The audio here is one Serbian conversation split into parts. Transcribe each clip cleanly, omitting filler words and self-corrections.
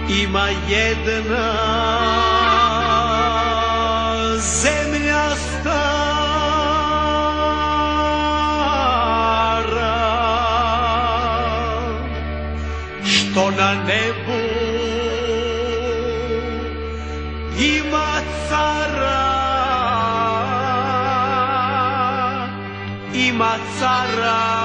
Ima jedna zemlja stara, što na nebu ima cara, ima cara.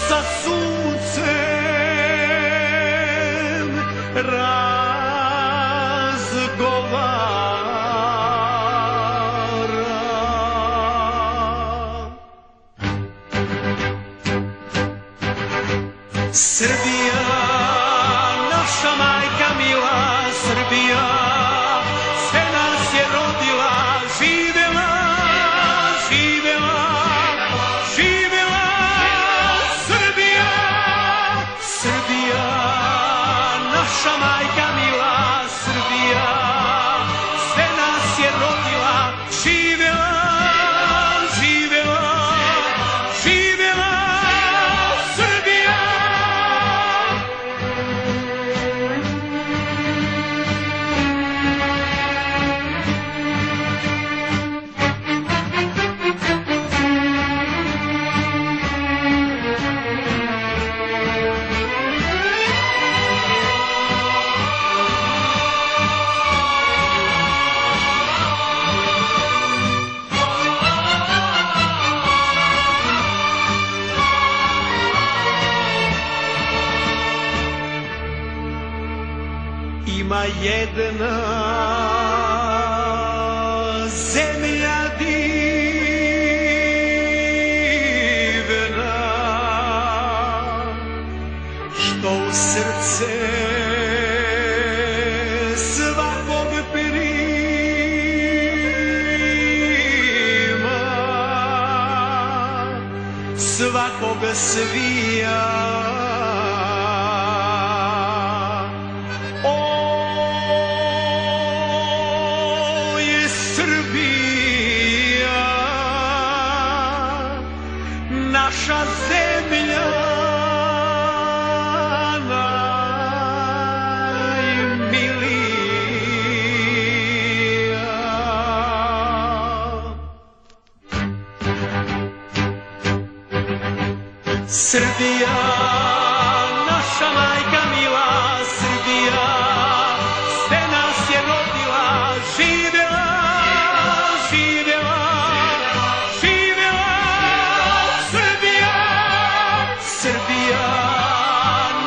Sa suncem razgovara. Srbija, naša majka mila, Srbija, sve nas je rodila, živela, živela, živela. Srbija, naša majka mila, Srbija, sve nas je rodila, živela, živela, živela Srbija. Ima jedna zemlja divna, što u srce svakog prima, svakog svija. Srbija, naša zemlja najmilija. Srbija, naša majka mila, Srbija, sve nas je rodila, živela, živela, živela Srbija. Srbija,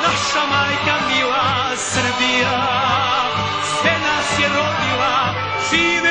naša majka mila, Srbija, sve nas je rodila, živela.